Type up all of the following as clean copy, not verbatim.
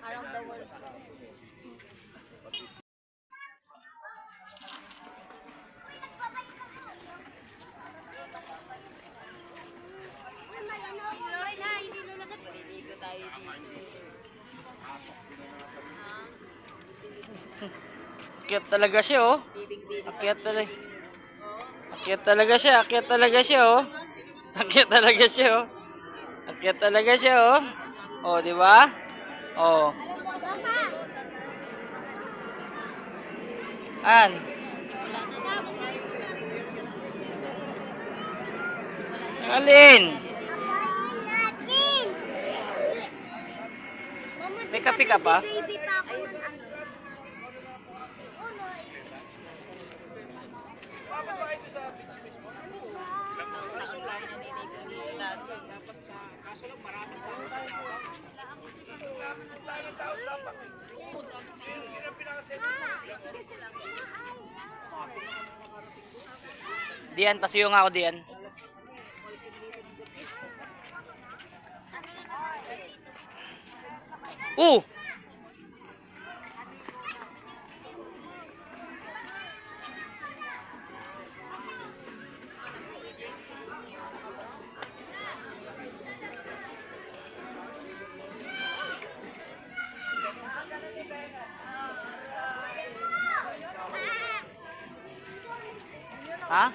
Around the world. Akyat talaga siya, oh. Akyat talaga. Akyat talaga siya, akyat talaga siya, oh. Akyat talaga siya, oh. Akyat talaga siya, oh. Oh, di ba? Oh. An. Alin? May kape ka pa? Diyan, pasuyo nga ako diyan. Ha?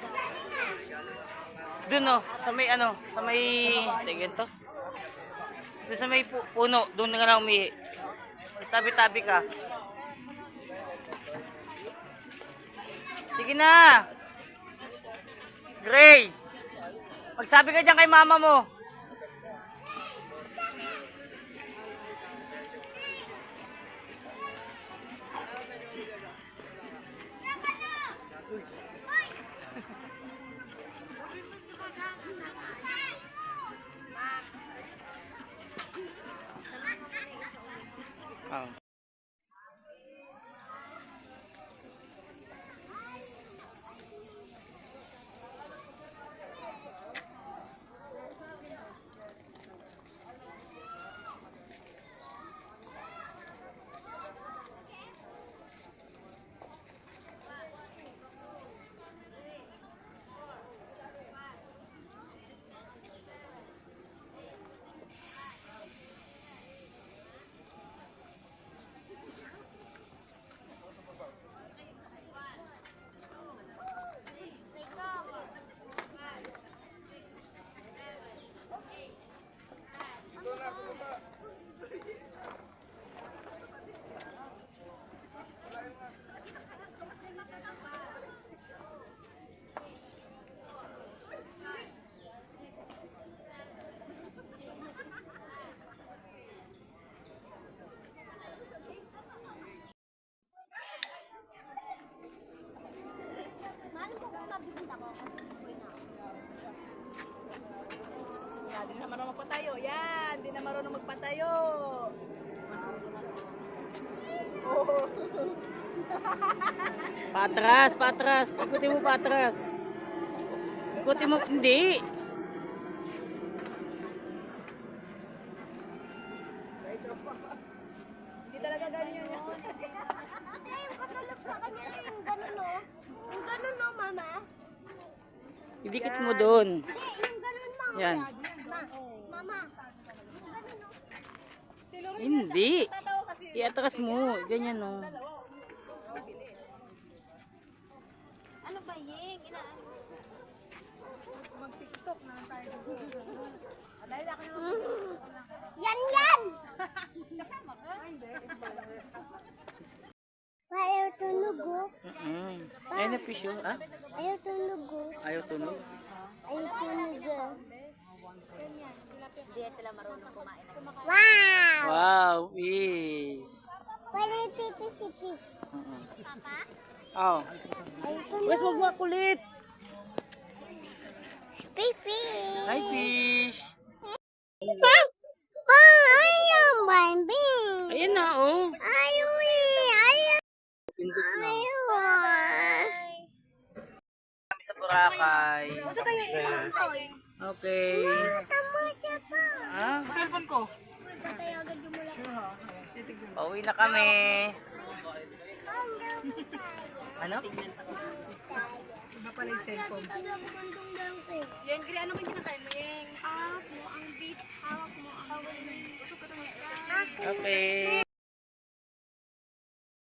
Doon, oh, sa may ano, sa may tingin to. Doon sa may puno, doon nga lang umihi. Tabi-tabi ka. Sige na. Gray. Magsabi ka diyan kay mama mo. Oh. Di na marunong magpatayo. Yan, di na marunong magpatayo. Oh. Patras, patras. Ikutin mo patras. Ikutin mo, hindi. Hindi talaga ganyan yun. Yung katulog sa kanya yung ganun, no? Yung ganun, no, mama? Idikit mo doon. Hindi, yung ganun, no? Yan. Mama. Hindi. Iatras mo. Ganyan, no. Ano ba, Ying? Mag-tiktok na tayo. Dahil ako Yan, yan! kasama ka. Hindi. Ayaw tunog, oh. Ayun na fish, oh. Ah? Ayaw tunog, oh. Ayaw tunog. Ayaw tunog, oh. Hindi sila marunong kumain. Wow! Wow, fish. Pwede titi si fish. Papa? Oh. Ayaw tunog. Wes, wag makulit. Pipi! Hi, fish. Ayaw, baby! Ayan Ayan na, oh. Ayaw eh. Ayaw. Pindot na. Ayaw. Kami sa Boracay. Gusto kayo yung toy? Okay. Tama siya pa. Ah, Cellphone ko. Gusto tayo agad yung mula. pauwi na kami. Ano? Iba pala yung cellphone. Taga-bundong daw sa'yo. Yan, Gri, ano ba kinakain mo? Yang. Hawak mo ang beat. Hawak mo ang Okay.